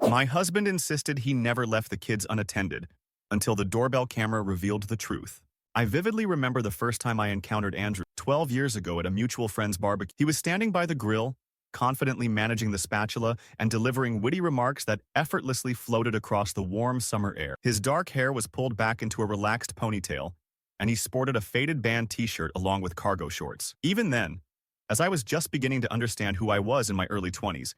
My husband insisted he never left the kids unattended until the doorbell camera revealed the truth. I vividly remember the first time I encountered Andrew 12 years ago at a mutual friend's barbecue. He was standing by the grill, confidently managing the spatula and delivering witty remarks that effortlessly floated across the warm summer air. His dark hair was pulled back into a relaxed ponytail, and he sported a faded band t-shirt along with cargo shorts. Even then, as I was just beginning to understand who I was in my early 20s,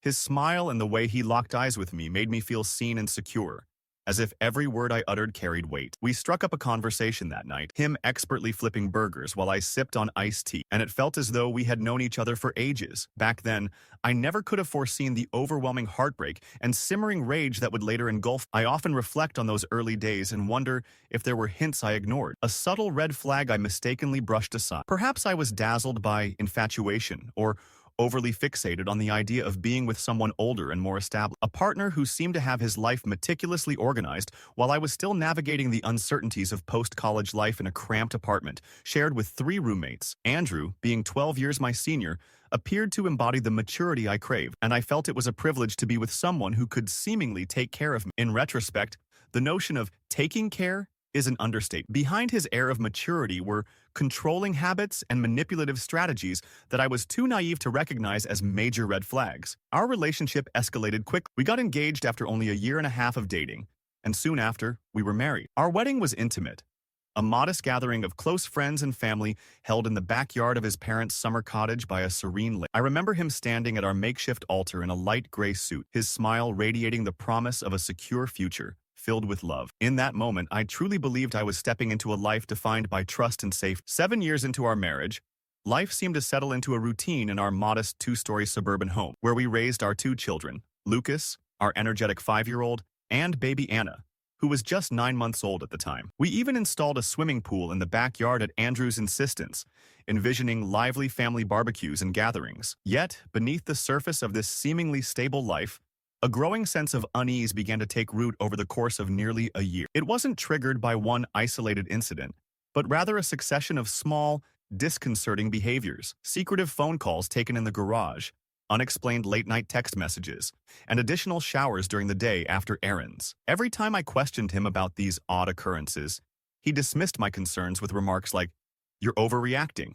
his smile and the way he locked eyes with me made me feel seen and secure, as if every word I uttered carried weight. We struck up a conversation that night, him expertly flipping burgers while I sipped on iced tea, and it felt as though we had known each other for ages. Back then, I never could have foreseen the overwhelming heartbreak and simmering rage that would later engulf. I often reflect on those early days and wonder if there were hints I ignored, a subtle red flag I mistakenly brushed aside. Perhaps I was dazzled by infatuation or overly fixated on the idea of being with someone older and more established, a partner who seemed to have his life meticulously organized while I was still navigating the uncertainties of post-college life in a cramped apartment, shared with 3 roommates. Andrew, being 12 years my senior, appeared to embody the maturity I craved, and I felt it was a privilege to be with someone who could seemingly take care of me. In retrospect, the notion of taking care is an understatement. Behind his air of maturity were controlling habits and manipulative strategies that I was too naive to recognize as major red flags. Our relationship escalated quickly. We got engaged after only a year and a half of dating, and soon after, we were married. Our wedding was intimate, a modest gathering of close friends and family held in the backyard of his parents' summer cottage by a serene lake. I remember him standing at our makeshift altar in a light gray suit, his smile radiating the promise of a secure future filled with love. In that moment, I truly believed I was stepping into a life defined by trust and safety. 7 years into our marriage, life seemed to settle into a routine in our modest 2-story suburban home, where we raised our 2 children, Lucas, our energetic 5-year-old, and baby Anna, who was just 9 months old at the time. We even installed a swimming pool in the backyard at Andrew's insistence, envisioning lively family barbecues and gatherings. Yet, beneath the surface of this seemingly stable life, a growing sense of unease began to take root over the course of nearly a year. It wasn't triggered by one isolated incident, but rather a succession of small, disconcerting behaviors, secretive phone calls taken in the garage, unexplained late-night text messages, and additional showers during the day after errands. Every time I questioned him about these odd occurrences, he dismissed my concerns with remarks like, "You're overreacting,"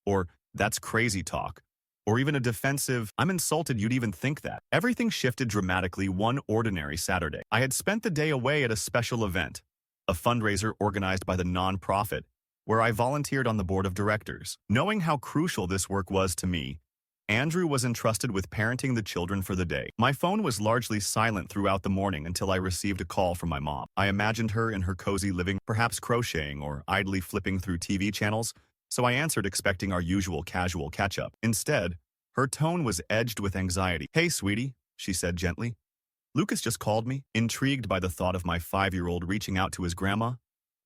or "That's crazy talk," or even a defensive, "I'm insulted you'd even think that." Everything shifted dramatically one ordinary Saturday. I had spent the day away at a special event, a fundraiser organized by the nonprofit, where I volunteered on the board of directors. Knowing how crucial this work was to me, Andrew was entrusted with parenting the children for the day. My phone was largely silent throughout the morning until I received a call from my mom. I imagined her in her cozy living, perhaps crocheting or idly flipping through TV channels, so I answered expecting our usual casual catch-up. Instead, her tone was edged with anxiety. "Hey, sweetie," she said gently. "Lucas just called me." Intrigued by the thought of my 5-year-old reaching out to his grandma,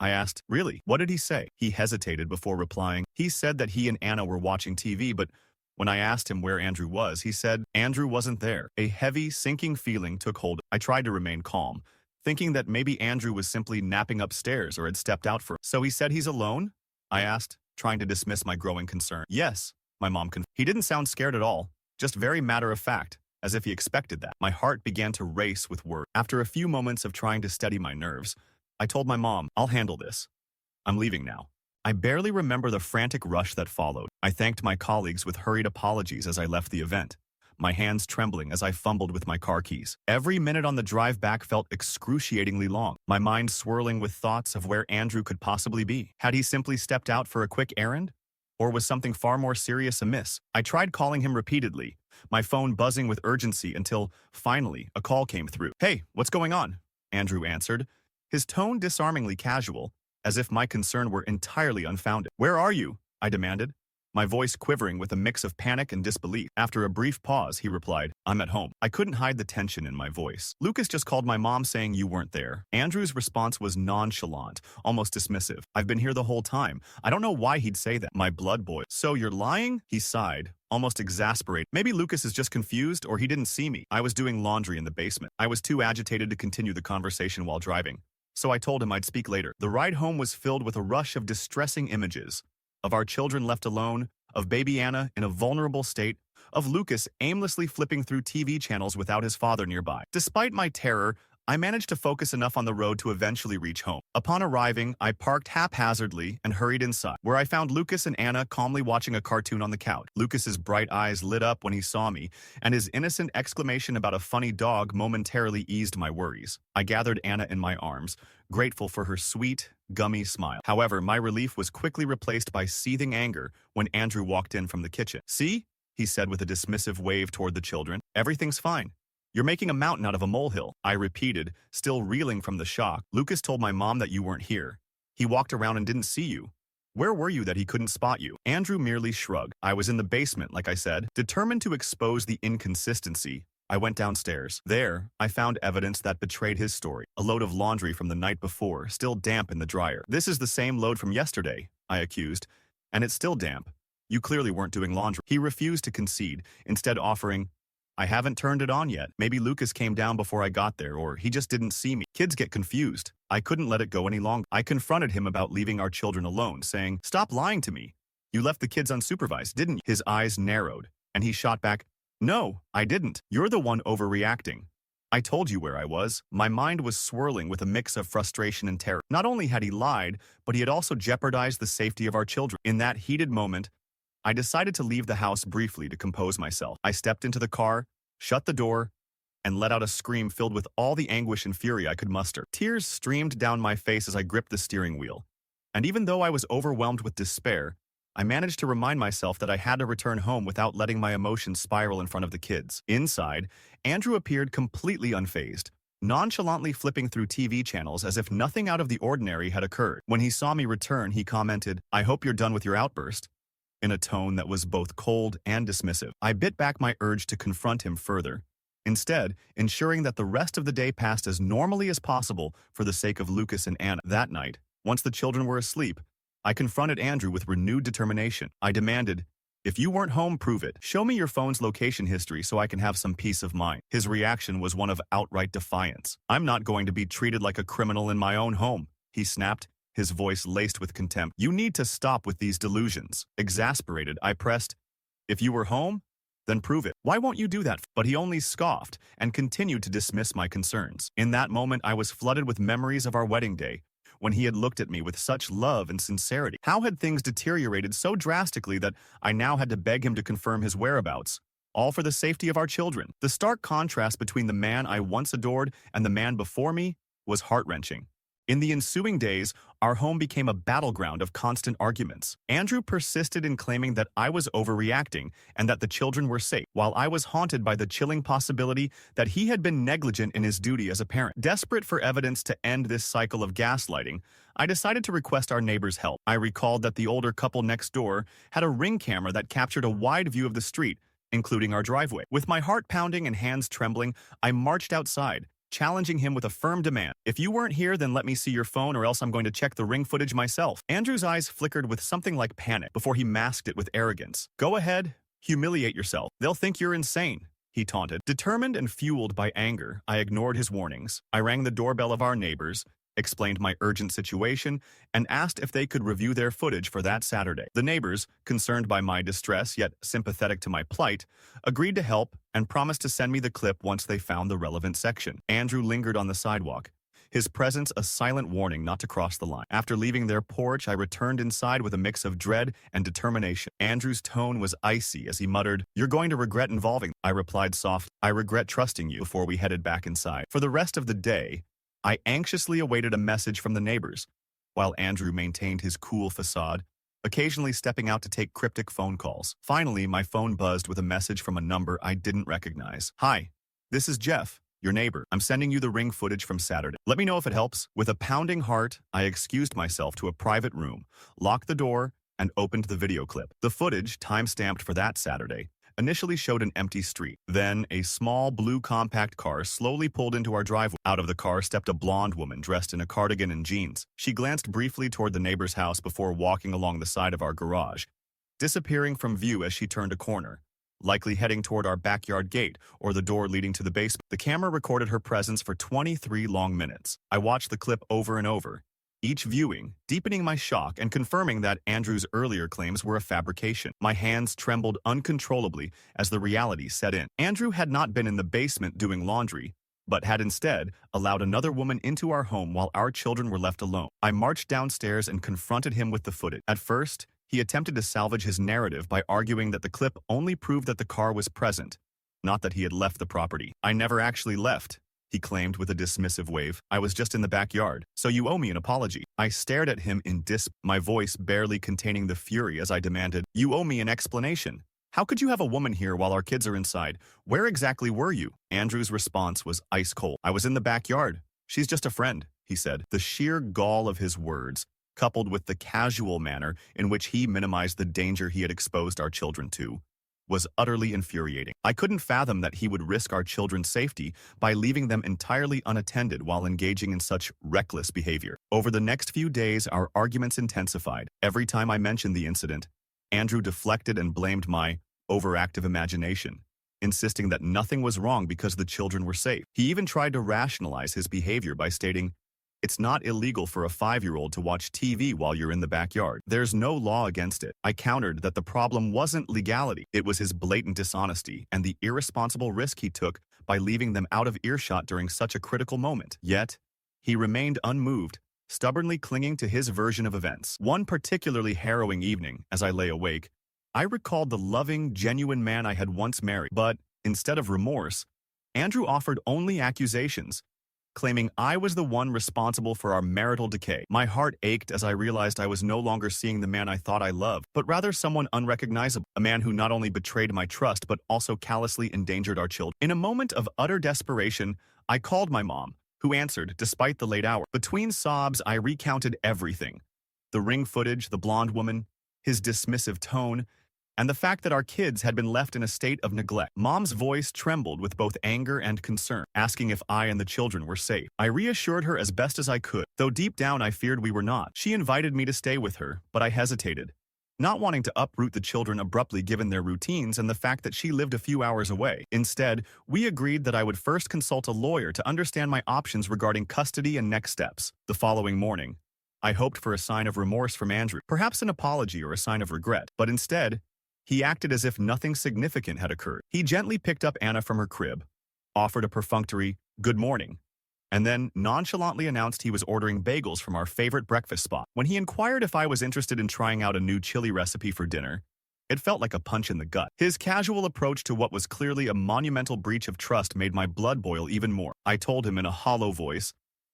I asked, "Really? What did he say?" He hesitated before replying. He said that he and Anna were watching TV, but when I asked him where Andrew was, he said Andrew wasn't there. A heavy, sinking feeling took hold. I tried to remain calm, thinking that maybe Andrew was simply napping upstairs or had stepped out for. "So he said he's alone?" I asked, trying to dismiss my growing concern. "Yes," my mom confirmed. He didn't sound scared at all, just very matter-of-fact, as if he expected that. My heart began to race with worry. After a few moments of trying to steady my nerves, I told my mom, "I'll handle this. I'm leaving now." I barely remember the frantic rush that followed. I thanked my colleagues with hurried apologies as I left the event, my hands trembling as I fumbled with my car keys. Every minute on the drive back felt excruciatingly long, my mind swirling with thoughts of where Andrew could possibly be. Had he simply stepped out for a quick errand? Or was something far more serious amiss? I tried calling him repeatedly, my phone buzzing with urgency until, finally, a call came through. "Hey, what's going on?" Andrew answered, his tone disarmingly casual, as if my concern were entirely unfounded. "Where are you?" I demanded, my voice quivering with a mix of panic and disbelief. After a brief pause, he replied, "I'm at home." I couldn't hide the tension in my voice. "Lucas just called my mom saying you weren't there." Andrew's response was nonchalant, almost dismissive. "I've been here the whole time. I don't know why he'd say that." My blood boiled. "So you're lying?" He sighed, almost exasperated. "Maybe Lucas is just confused or he didn't see me." I was doing laundry in the basement. I was too agitated to continue the conversation while driving, so I told him I'd speak later. The ride home was filled with a rush of distressing images, of our children left alone, of baby Anna in a vulnerable state, of Lucas aimlessly flipping through TV channels without his father nearby. Despite my terror, I managed to focus enough on the road to eventually reach home. Upon arriving, I parked haphazardly and hurried inside, where I found Lucas and Anna calmly watching a cartoon on the couch. Lucas's bright eyes lit up when he saw me, and his innocent exclamation about a funny dog momentarily eased my worries. I gathered Anna in my arms, grateful for her sweet, gummy smile. However, my relief was quickly replaced by seething anger when Andrew walked in from the kitchen. "See?" he said with a dismissive wave toward the children. "Everything's fine. You're making a mountain out of a molehill," I repeated, still reeling from the shock. "Lucas told my mom that you weren't here. He walked around and didn't see you. Where were you that he couldn't spot you?" Andrew merely shrugged. "I was in the basement, like I said." Determined to expose the inconsistency, I went downstairs. There, I found evidence that betrayed his story. A load of laundry from the night before, still damp in the dryer. "This is the same load from yesterday," I accused, "and it's still damp. You clearly weren't doing laundry." He refused to concede, instead offering, "I haven't turned it on yet. Maybe Lucas came down before I got there, or he just didn't see me." Kids get confused. I couldn't let it go any longer. I confronted him about leaving our children alone, saying, "Stop lying to me. You left the kids unsupervised, didn't you?" His eyes narrowed, and he shot back, "No, I didn't. You're the one overreacting. I told you where I was." My mind was swirling with a mix of frustration and terror. Not only had he lied, but he had also jeopardized the safety of our children. In that heated moment, I decided to leave the house briefly to compose myself. I stepped into the car, shut the door, and let out a scream filled with all the anguish and fury I could muster. Tears streamed down my face as I gripped the steering wheel. And even though I was overwhelmed with despair, I managed to remind myself that I had to return home without letting my emotions spiral in front of the kids. Inside, Andrew appeared completely unfazed, nonchalantly flipping through TV channels as if nothing out of the ordinary had occurred. When he saw me return, he commented, "I hope you're done with your outburst," in a tone that was both cold and dismissive. I bit back my urge to confront him further, instead ensuring that the rest of the day passed as normally as possible for the sake of Lucas and Anna. That night, once the children were asleep, I confronted Andrew with renewed determination. I demanded, "If you weren't home, prove it. Show me your phone's location history so I can have some peace of mind." His reaction was one of outright defiance. "I'm not going to be treated like a criminal in my own home," he snapped, his voice laced with contempt. "You need to stop with these delusions." Exasperated, I pressed, "If you were home, then prove it. Why won't you do that?" But he only scoffed and continued to dismiss my concerns. In that moment, I was flooded with memories of our wedding day, when he had looked at me with such love and sincerity. How had things deteriorated so drastically that I now had to beg him to confirm his whereabouts, all for the safety of our children? The stark contrast between the man I once adored and the man before me was heart-wrenching. In the ensuing days, our home became a battleground of constant arguments. Andrew persisted in claiming that I was overreacting and that the children were safe, while I was haunted by the chilling possibility that he had been negligent in his duty as a parent. Desperate for evidence to end this cycle of gaslighting, I decided to request our neighbors' help. I recalled that the older couple next door had a Ring camera that captured a wide view of the street, including our driveway. With my heart pounding and hands trembling, I marched outside, challenging him with a firm demand. "If you weren't here, then let me see your phone, or else I'm going to check the Ring footage myself." Andrew's eyes flickered with something like panic before he masked it with arrogance. "Go ahead, humiliate yourself. They'll think you're insane," he taunted. Determined and fueled by anger, I ignored his warnings. I rang the doorbell of our neighbors, explained my urgent situation, and asked if they could review their footage for that Saturday. The neighbors, concerned by my distress yet sympathetic to my plight, agreed to help and promised to send me the clip once they found the relevant section. Andrew lingered on the sidewalk, his presence a silent warning not to cross the line. After leaving their porch, I returned inside with a mix of dread and determination. Andrew's tone was icy as he muttered, "You're going to regret involving." I replied softly, "I regret trusting you," before we headed back inside. For the rest of the day, I anxiously awaited a message from the neighbors, while Andrew maintained his cool facade, occasionally stepping out to take cryptic phone calls. Finally, my phone buzzed with a message from a number I didn't recognize. "Hi, this is Jeff, your neighbor. I'm sending you the Ring footage from Saturday. Let me know if it helps." With a pounding heart, I excused myself to a private room, locked the door, and opened the video clip. The footage, time-stamped for that Saturday, initially showed an empty street. Then, a small blue compact car slowly pulled into our driveway. Out of the car stepped a blonde woman dressed in a cardigan and jeans. She glanced briefly toward the neighbor's house before walking along the side of our garage, disappearing from view as she turned a corner, likely heading toward our backyard gate or the door leading to the basement. The camera recorded her presence for 23 long minutes. I watched the clip over and over, each viewing, deepening my shock and confirming that Andrew's earlier claims were a fabrication. My hands trembled uncontrollably as the reality set in. Andrew had not been in the basement doing laundry, but had instead allowed another woman into our home while our children were left alone. I marched downstairs and confronted him with the footage. At first, he attempted to salvage his narrative by arguing that the clip only proved that the car was present, not that he had left the property. "I never actually left," he claimed with a dismissive wave. "I was just in the backyard, so you owe me an apology." I stared at him in my voice barely containing the fury as I demanded, "You owe me an explanation. How could you have a woman here while our kids are inside? Where exactly were you?" Andrew's response was ice cold. "I was in the backyard. She's just a friend," he said. The sheer gall of his words, coupled with the casual manner in which he minimized the danger he had exposed our children to, was utterly infuriating. I couldn't fathom that he would risk our children's safety by leaving them entirely unattended while engaging in such reckless behavior. Over the next few days, our arguments intensified. Every time I mentioned the incident, Andrew deflected and blamed my overactive imagination, insisting that nothing was wrong because the children were safe. He even tried to rationalize his behavior by stating, "It's not illegal for a 5-year-old to watch TV while you're in the backyard. There's no law against it." I countered that the problem wasn't legality. It was his blatant dishonesty and the irresponsible risk he took by leaving them out of earshot during such a critical moment. Yet, he remained unmoved, stubbornly clinging to his version of events. One particularly harrowing evening, as I lay awake, I recalled the loving, genuine man I had once married. But, instead of remorse, Andrew offered only accusations, claiming I was the one responsible for our marital decay. My heart ached as I realized I was no longer seeing the man I thought I loved, but rather someone unrecognizable, a man who not only betrayed my trust but also callously endangered our children. In a moment of utter desperation, I called my mom, who answered despite the late hour. Between sobs, I recounted everything: the ring footage, the blonde woman, his dismissive tone, and the fact that our kids had been left in a state of neglect. Mom's voice trembled with both anger and concern, asking if I and the children were safe. I reassured her as best as I could, though deep down I feared we were not. She invited me to stay with her, but I hesitated, not wanting to uproot the children abruptly given their routines and the fact that she lived a few hours away. Instead, we agreed that I would first consult a lawyer to understand my options regarding custody and next steps. The following morning, I hoped for a sign of remorse from Andrew, perhaps an apology or a sign of regret, but instead, he acted as if nothing significant had occurred. He gently picked up Anna from her crib, offered a perfunctory "good morning," and then nonchalantly announced he was ordering bagels from our favorite breakfast spot. When he inquired if I was interested in trying out a new chili recipe for dinner, it felt like a punch in the gut. His casual approach to what was clearly a monumental breach of trust made my blood boil even more. I told him in a hollow voice,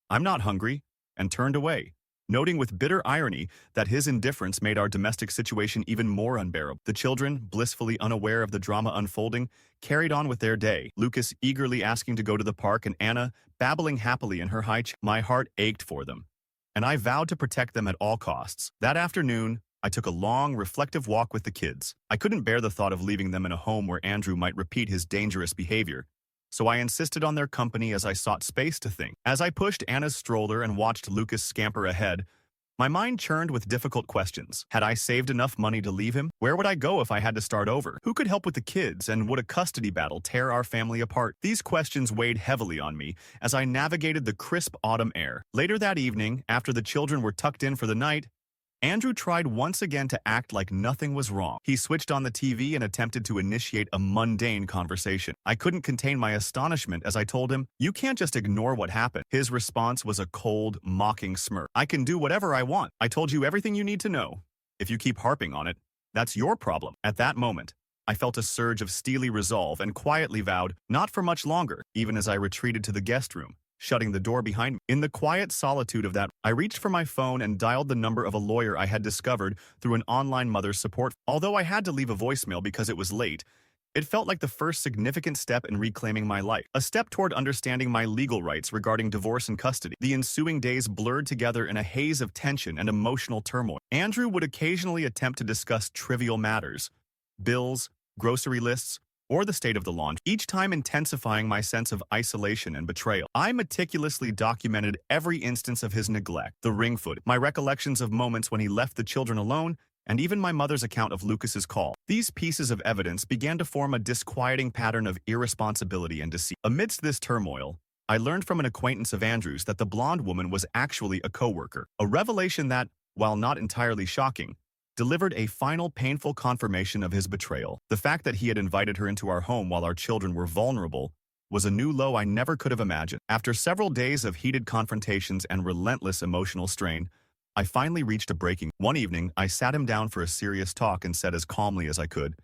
"I'm not hungry," and turned away, noting with bitter irony that his indifference made our domestic situation even more unbearable. The children, blissfully unaware of the drama unfolding, carried on with their day, Lucas eagerly asking to go to the park and Anna babbling happily in her high chair. My heart ached for them, and I vowed to protect them at all costs. That afternoon, I took a long, reflective walk with the kids. I couldn't bear the thought of leaving them in a home where Andrew might repeat his dangerous behavior, so I insisted on their company as I sought space to think. As I pushed Anna's stroller and watched Lucas scamper ahead, my mind churned with difficult questions. Had I saved enough money to leave him? Where would I go if I had to start over? Who could help with the kids, and would a custody battle tear our family apart? These questions weighed heavily on me as I navigated the crisp autumn air. Later that evening, after the children were tucked in for the night, Andrew tried once again to act like nothing was wrong. He switched on the TV and attempted to initiate a mundane conversation. I couldn't contain my astonishment as I told him, "You can't just ignore what happened." His response was a cold, mocking smirk. "I can do whatever I want. I told you everything you need to know. If you keep harping on it, that's your problem." At that moment, I felt a surge of steely resolve and quietly vowed, not for much longer, even as I retreated to the guest room, shutting the door behind me. In the quiet solitude of that, I reached for my phone and dialed the number of a lawyer I had discovered through an online mother's support. Although I had to leave a voicemail because it was late, it felt like the first significant step in reclaiming my life, a step toward understanding my legal rights regarding divorce and custody. The ensuing days blurred together in a haze of tension and emotional turmoil. Andrew would occasionally attempt to discuss trivial matters: bills, grocery lists, or the state of the laundry, each time intensifying my sense of isolation and betrayal. I meticulously documented every instance of his neglect: the ring footage, my recollections of moments when he left the children alone, and even my mother's account of Lucas's call. These pieces of evidence began to form a disquieting pattern of irresponsibility and deceit. Amidst this turmoil, I learned from an acquaintance of Andrew's that the blonde woman was actually a coworker. A revelation that, while not entirely shocking, delivered a final painful confirmation of his betrayal. The fact that he had invited her into our home while our children were vulnerable was a new low I never could have imagined. After several days of heated confrontations and relentless emotional strain, I finally reached a breaking. One evening, I sat him down for a serious talk and said as calmly as I could,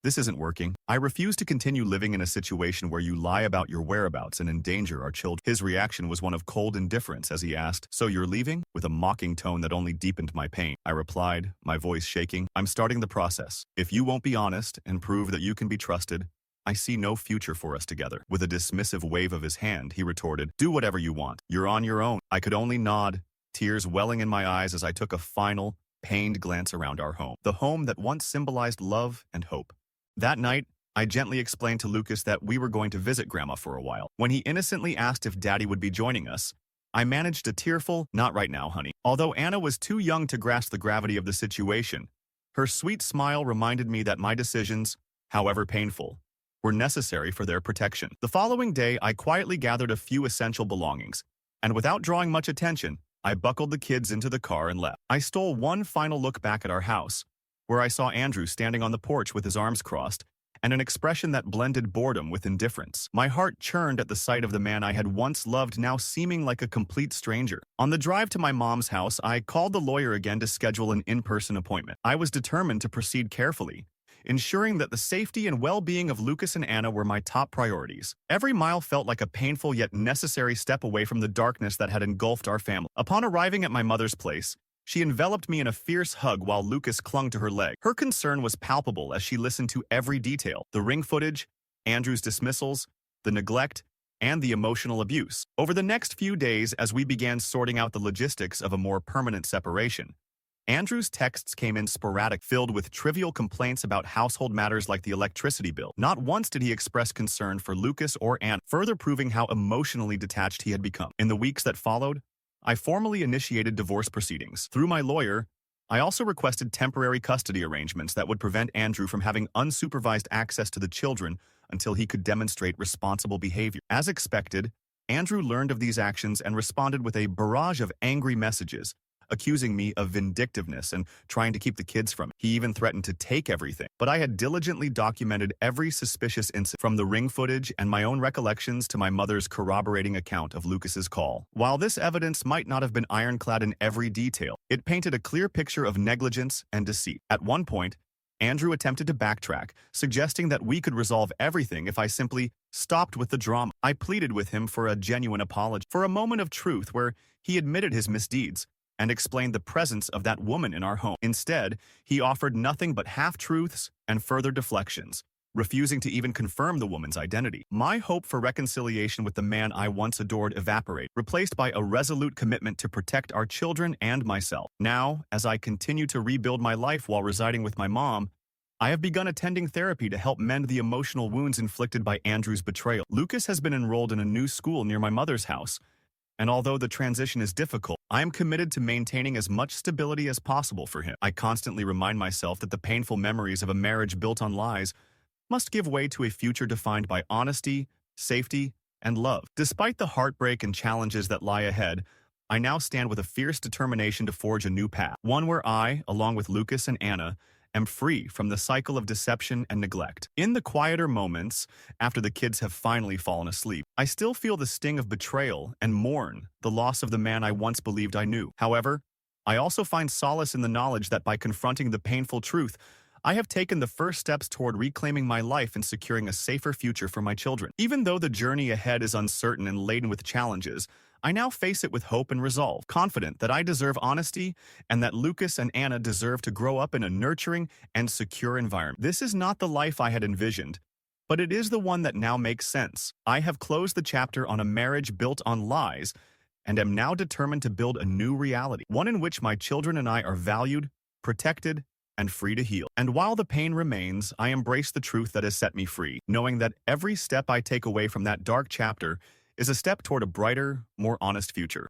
"This isn't working. I refuse to continue living in a situation where you lie about your whereabouts and endanger our children." His reaction was one of cold indifference as he asked, "So you're leaving?" With a mocking tone that only deepened my pain. I replied, my voice shaking, "I'm starting the process. If you won't be honest and prove that you can be trusted, I see no future for us together." With a dismissive wave of his hand, he retorted, "Do whatever you want. You're on your own." I could only nod, tears welling in my eyes as I took a final, pained glance around our home. The home that once symbolized love and hope. That night, I gently explained to Lucas that we were going to visit Grandma for a while. When he innocently asked if Daddy would be joining us, I managed a tearful, "Not right now, honey." Although Anna was too young to grasp the gravity of the situation, her sweet smile reminded me that my decisions, however painful, were necessary for their protection. The following day, I quietly gathered a few essential belongings, and without drawing much attention, I buckled the kids into the car and left. I stole one final look back at our house, where I saw Andrew standing on the porch with his arms crossed, and an expression that blended boredom with indifference. My heart churned at the sight of the man I had once loved now seeming like a complete stranger. On the drive to my mom's house, I called the lawyer again to schedule an in-person appointment. I was determined to proceed carefully, ensuring that the safety and well-being of Lucas and Anna were my top priorities. Every mile felt like a painful yet necessary step away from the darkness that had engulfed our family. Upon arriving at my mother's place, she enveloped me in a fierce hug while Lucas clung to her leg. Her concern was palpable as she listened to every detail: the ring footage, Andrew's dismissals, the neglect, and the emotional abuse. Over the next few days, as we began sorting out the logistics of a more permanent separation, Andrew's texts came in sporadic, filled with trivial complaints about household matters like the electricity bill. Not once did he express concern for Lucas or Anna, further proving how emotionally detached he had become. In the weeks that followed, I formally initiated divorce proceedings. Through my lawyer, I also requested temporary custody arrangements that would prevent Andrew from having unsupervised access to the children until he could demonstrate responsible behavior. As expected, Andrew learned of these actions and responded with a barrage of angry messages, accusing me of vindictiveness and trying to keep the kids from me. He even threatened to take everything. But I had diligently documented every suspicious incident, from the ring footage and my own recollections to my mother's corroborating account of Lucas's call. While this evidence might not have been ironclad in every detail, it painted a clear picture of negligence and deceit. At one point, Andrew attempted to backtrack, suggesting that we could resolve everything if I simply stopped with the drama. I pleaded with him for a genuine apology, for a moment of truth where he admitted his misdeeds and explained the presence of that woman in our home. Instead, he offered nothing but half-truths and further deflections, refusing to even confirm the woman's identity. My hope for reconciliation with the man I once adored evaporated, replaced by a resolute commitment to protect our children and myself. Now, as I continue to rebuild my life while residing with my mom, I have begun attending therapy to help mend the emotional wounds inflicted by Andrew's betrayal. Lucas has been enrolled in a new school near my mother's house, and although the transition is difficult, I am committed to maintaining as much stability as possible for him. I constantly remind myself that the painful memories of a marriage built on lies must give way to a future defined by honesty, safety, and love. Despite the heartbreak and challenges that lie ahead, I now stand with a fierce determination to forge a new path, one where I, along with Lucas and Anna, am free from the cycle of deception and neglect. In the quieter moments, after the kids have finally fallen asleep, I still feel the sting of betrayal and mourn the loss of the man I once believed I knew. However, I also find solace in the knowledge that by confronting the painful truth, I have taken the first steps toward reclaiming my life and securing a safer future for my children. Even though the journey ahead is uncertain and laden with challenges, I now face it with hope and resolve, confident that I deserve honesty and that Lucas and Anna deserve to grow up in a nurturing and secure environment. This is not the life I had envisioned, but it is the one that now makes sense. I have closed the chapter on a marriage built on lies and am now determined to build a new reality, one in which my children and I are valued, protected, and free to heal. And while the pain remains, I embrace the truth that has set me free, knowing that every step I take away from that dark chapter is a step toward a brighter, more honest future.